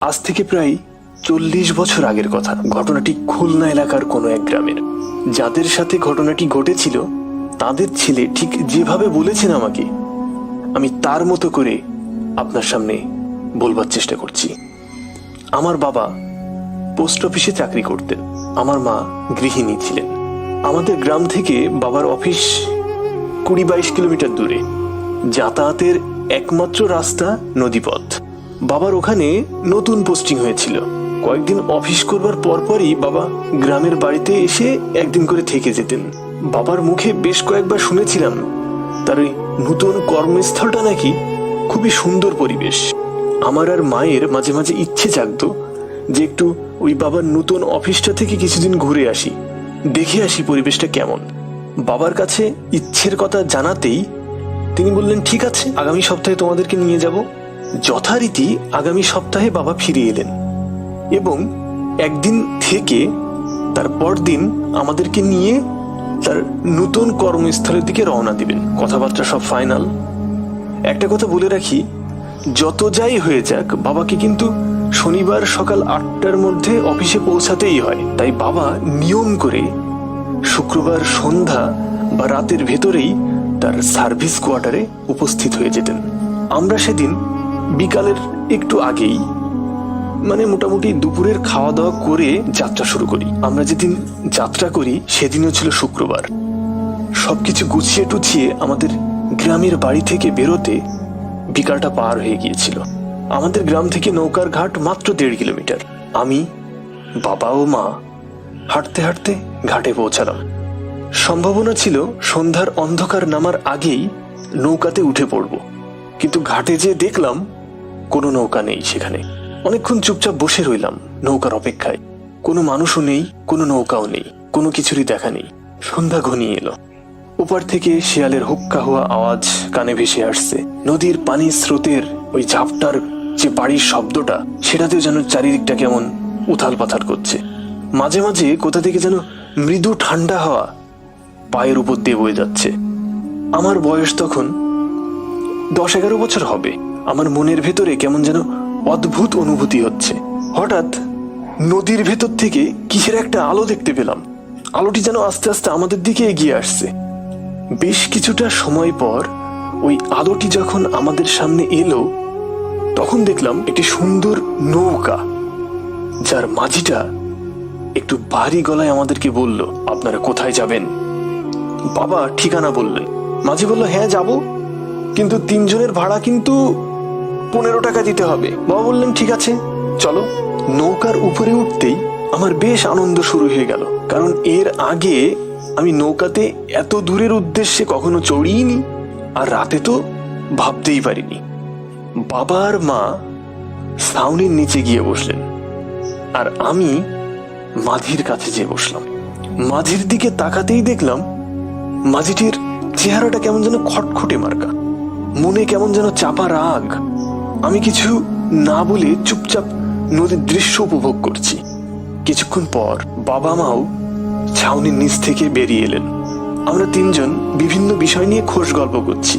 আজ থেকে প্রায় 40 বছর আগের কথা। ঘটনাটি খুলনা এলাকার কোনো এক গ্রামের। যাদের সাথে ঘটনাটি ঘটেছিল তাদের ছেলে ঠিক যেভাবে বলেছেন আমাকে, আমি তার মতো করে আপনার সামনে বলবার চেষ্টা করছি। আমার বাবা পোস্ট অফিসে চাকরি করতেন, আমার মা গৃহিণী ছিলেন। আমাদের গ্রাম থেকে বাবার অফিস 20-22 কিলোমিটার দূরে। যাতায়াতের একমাত্র রাস্তা নদীপথ। বাবার ওখানে নতুন পোস্টিং হয়েছিল। কয়েকদিন অফিস করবার পরপরই বাবা গ্রামের বাড়িতে এসে একদিন করে থেকে যেতেন। বাবার মুখে বেশ কয়েকবার শুনেছিলাম তার ওই নতুন কর্মস্থলটা নাকি খুবই সুন্দর পরিবেশ। আমার আর মায়ের মাঝে মাঝে ইচ্ছে জাগতো যে একটু ওই বাবার নতুন অফিসটা থেকে কিছুদিন ঘুরে আসি, দেখে আসি পরিবেশটা কেমন। বাবার কাছে ইচ্ছের কথা জানাতেই তিনি বললেন, ঠিক আছে, আগামী সপ্তাহে তোমাদেরকে নিয়ে যাব। যথারীতি আগামী সপ্তাহে বাবা ফিরে এলেন এবং একদিন থেকে তার পরদিন আমাদেরকে নিয়ে তার নতুন কর্মস্থলের দিকে রওনা দিবেন। কথাবার্তা সব ফাইনাল। একটা কথা বলে রাখি, যত যাই হয়ে যাক বাবাকে কিন্তু শনিবার সকাল 8টার মধ্যে অফিসে পৌঁছাতেই হয়। তাই বাবা নিয়ম করে শুক্রবার সন্ধ্যা বা রাতের ভেতরেই তার সার্ভিস কোয়ার্টারে উপস্থিত হয়ে যেতেন। আমরা সেদিন বিকালের একটু আগেই, মানে মোটামুটি দুপুরের খাওয়া দাওয়া করে যাত্রা শুরু করি। আমরা যেদিন যাত্রা করি সেদিনও ছিল শুক্রবার। সবকিছু গুছিয়ে টুছিয়ে আমাদের গ্রামের বাড়ি থেকে বেরোতে বিকালটা পার হয়ে গিয়েছিল। আমাদের গ্রাম থেকে নৌকার ঘাট মাত্র 1.5 কিলোমিটার। আমি, বাবা ও মা হাঁটতে হাঁটতে ঘাটে পৌঁছালাম। সম্ভাবনা ছিল সন্ধ্যার অন্ধকার নামার আগেই নৌকাতে উঠে পড়ব, কিন্তু ঘাটে যেয়ে দেখলাম কোনো নৌকা নেই সেখানে। অনেকক্ষণ চুপচাপ বসে রইলাম নৌকার অপেক্ষায়। কোনো মানুষও নেই, কোনো নৌকাও নেই, কোনো কিছুরই দেখা নেই। সন্ধ্যা ঘনিয়ে এলো। ওপার থেকে শিয়ালের হুক্কা হওয়া আওয়াজ কানে ভেসে আসছে। নদীর পানির স্রোতের ওই ঝাপটার যে বাড়ির শব্দটা, সেটাতেও যেন চারিদিকটা কেমন উথাল পাথাল করছে। মাঝে মাঝে কোথা থেকে যেন মৃদু ঠান্ডা হাওয়া পায়ের উপর দিয়ে বয়ে যাচ্ছে। আমার বয়স তখন 10-11 বছর হবে। আমার মনের ভেতরে কেমন যেন অদ্ভুত অনুভূতি হচ্ছে। হঠাৎ নদীর ভেতর থেকে কিসের একটা আলো দেখতে পেলাম। আলোটি যেন আস্তে আস্তে আমাদের দিকে এগিয়ে আসছে। বেশ কিছুটা সময় পর ওই আলোটি যখন আমাদের সামনে এলো, তখন দেখলাম একটি সুন্দর নৌকা, যার মাঝিটা একটু ভারী গলায় আমাদেরকে বলল, আপনারা কোথায় যাবেন? বাবা ঠিকানা বললেন। মাঝি বলল, হ্যাঁ যাব, কিন্তু 3 জনের ভাড়া কিন্তু 15 টাকা দিতে হবে। বাবা বললেন, ঠিক আছে চলো। নৌকার উপরে উঠতেই আমার বেশ আনন্দ শুরু হয়ে গেল, কারণ এর আগে আমি নৌকাতে এত দূরের উদ্দেশ্যে কখনো চড়িনি, আর রাতে তো ভাবতেই পারিনি। বাবা আর মা ছাউনির নিচে গিয়ে বসলেন, আর আমি মাঝির কাছে যেয়ে বসলাম। মাঝির দিকে তাকাতেই দেখলাম মাঝিটির চেহারাটা কেমন যেন খটখটে মার্কা, মনে কেমন যেন চাপা রাগ। আমি কিছু না বলে চুপচাপ নদীর দৃশ্য উপভোগ করছি। কিছুক্ষণ পর বাবা মাও ছাউনির নিচ থেকে বেরিয়ে এলেন। আমরা 3 জন বিভিন্ন বিষয় নিয়ে খোশ গল্প করছি।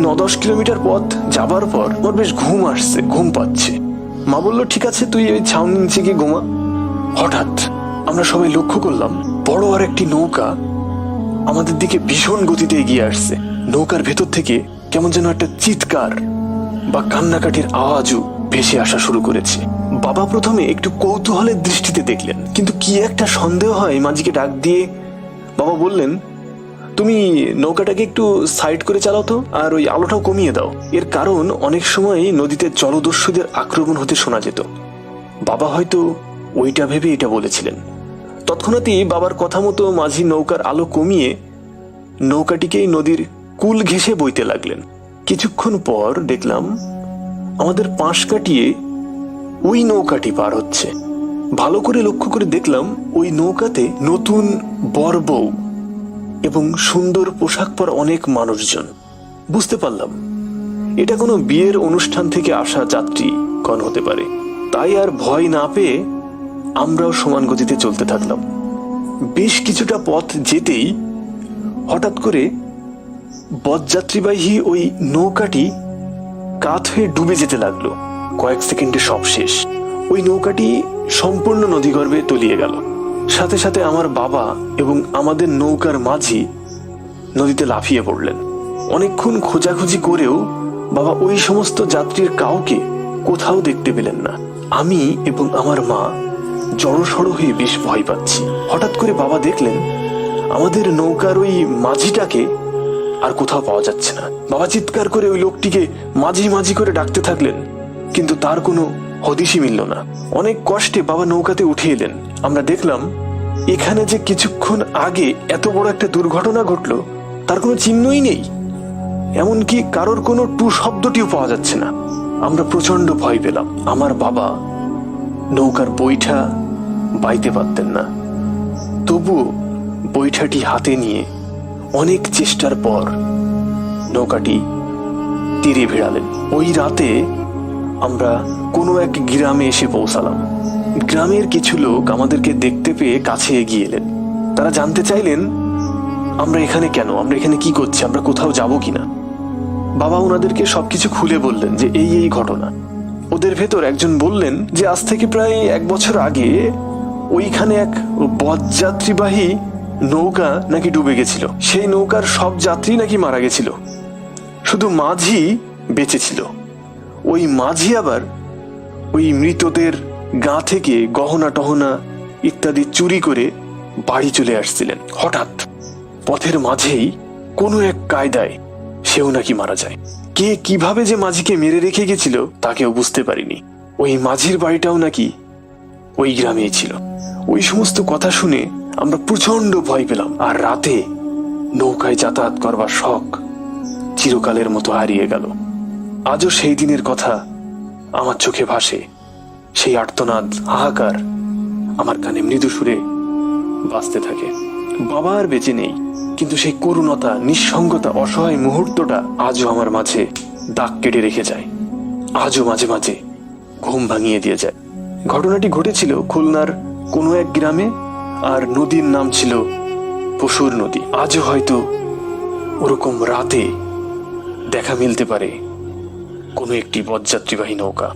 9-10 কিলোমিটার পথ যাবার পর আমার বেশ ঘুম আসছে, ঘুম পাচ্ছে। মা বলল, ঠিক আছে তুই ওই ছাউনির নিচে গিয়ে ঘুমা। হঠাৎ আমরা সবাই লক্ষ্য করলাম বড় আর একটি নৌকা আমাদের দিকে ভীষণ গতিতে এগিয়ে আসছে। নৌকার ভেতর থেকে কেমন যেন একটা চিৎকার বা কান্নাকাটির আওয়াজও ভেসে আসা শুরু করেছে। বাবা প্রথমে একটু কৌতূহলের দৃষ্টিতে দেখলেন, কিন্তু কি একটা সন্দেহ হয় মাঝিকে ডাক দিয়ে বাবা বললেন, তুমি নৌকাটাকে একটু সাইড করে চালাও তো, আর ওই আলোটাও কমিয়ে দাও। এর কারণ অনেক সময় নদীতে জলদস্যুদের আক্রমণ হতে শোনা যেত। বাবা হয়তো ওইটা ভেবে এটা বলেছিলেন। তৎক্ষণাৎই বাবার কথা মতো মাঝি নৌকার আলো কমিয়ে নৌকাটিকেই নদীর কুল ঘেঁষে বইতে লাগলেন। কিছুক্ষণ পর দেখলাম আমাদের পাশ কাটিয়ে ওই নৌকাটি পার হচ্ছে। ভালো করে লক্ষ্য করে দেখলাম ওই নৌকাতে নতুন বর বউ এবং সুন্দর পোশাক পরা অনেক মানুষজন। বুঝতে পারলাম এটা কোনো বিয়ের অনুষ্ঠান থেকে আসা যাত্রীগণ হতে পারে। তাই আর ভয় না পেয়ে আমরাও সমান গতিতে চলতে থাকলাম। বেশ কিছুটা পথ যেতেই হঠাৎ করে বরযাত্রীবাহী ওই নৌকাটি কাত হয়ে ডুবে যেতে লাগলো। কয়েক সেকেন্ডে সব শেষ। ওই নৌকাটি সম্পূর্ণ নদীগর্ভে তলিয়ে গেল। সাথে সাথে আমার বাবা এবং আমাদের নৌকার মাঝি নদীতে লাফিয়ে পড়লেন। অনেকক্ষণ খোঁজাখুঁজি করেও বাবা ওই সমস্ত যাত্রীর কাউকে কোথাও দেখতে পেলেন না। আমি এবং আমার মা জড়সড় হয়ে বেশ ভয় পাচ্ছি। হঠাৎ করে বাবা দেখলেন আমাদের নৌকার ওই মাঝিটাকে আর কোথাও পাওয়া যাচ্ছে না। বাবা চিৎকার করে ওই লোকটিকে মাঝি মাঝি করে ডাকতে থাকলেন, কিন্তু তার কোনো হদিশই মিলল না। অনেক কষ্টে বাবা নৌকাতে উঠে এলেন। আমরা দেখলাম এখানে যে কিছুক্ষণ আগে এত বড় একটা দুর্ঘটনা ঘটলো তার কোনো চিহ্নই নেই, এমনকি কারোর কোনো টু শব্দটিও পাওয়া যাচ্ছে না। আমরা প্রচন্ড ভয় পেলাম। আমার বাবা নৌকার বৈঠা বাইতে পারতেন না, তবুও বৈঠাটি হাতে নিয়ে অনেক চেষ্টার পর নৌকাটি তীরে ভিড়ালেন। ওই রাতে আমরা কোনো এক গ্রামে এসে পৌঁছালাম। গ্রামের কিছু লোক আমাদেরকে দেখতে পেয়ে কাছে এগিয়ে এলেন। তারা জানতে চাইলেন আমরা এখানে কেন, আমরা এখানে কি করছি, আমরা কোথাও যাব কিনা। বাবা ওনাদেরকে সবকিছু খুলে বললেন যে এই এই ঘটনা। ওদের ভেতর একজন বললেন যে আজ থেকে প্রায় 1 বছর আগে ওইখানে এক বরযাত্রীবাহী নৌকা নাকি ডুবে গেছিল। সেই নৌকার সব যাত্রী নাকি মারা গেছিল, শুধু মাঝি বেঁচে ছিল। ওই মাঝি আবার ওই মৃতদের গা থেকে গহনা টহনা ইত্যাদি চুরি করে বাড়ি চলে আসছিলেন। হঠাৎ পথের মাঝেই কোনো এক কায়দায় সেও নাকি মারা যায়। কে কিভাবে যে মাঝিকে মেরে রেখে গেছিল তা কেউ বুঝতে পারিনি। ওই মাঝির বাড়িটাও নাকি ওই গ্রামেই ছিল। ওই সমস্ত কথা শুনে আমরা প্রচন্ড ভয় পেলাম, আর রাতে নৌকায় যাতায়াত করবার শখ চিরকালের মতো হারিয়ে গেল। আজও সেই দিনের কথা আমার চোখে ভাসে। সেই আর্তনাদ, হাহাকার আমার কানে মৃদু সুরে বাজতে থাকে। বাবা আর বেঁচে নেই, কিন্তু সেই করুণতা, নিঃসঙ্গতা, অসহায় মুহূর্তটা আজও আমার মাঝে দাগ কেটে রেখে যায়। আজও মাঝে মাঝে ঘুম ভাঙিয়ে দিয়ে যায়। ঘটনাটি ঘটেছিল খুলনার কোনো এক গ্রামে, আর নদীর নাম ছিল পশুর নদী। আজও হয়তো ওরকম রাতে দেখা মিলতে পারে কোনো একটি বরযাত্রীবাহী নৌকা।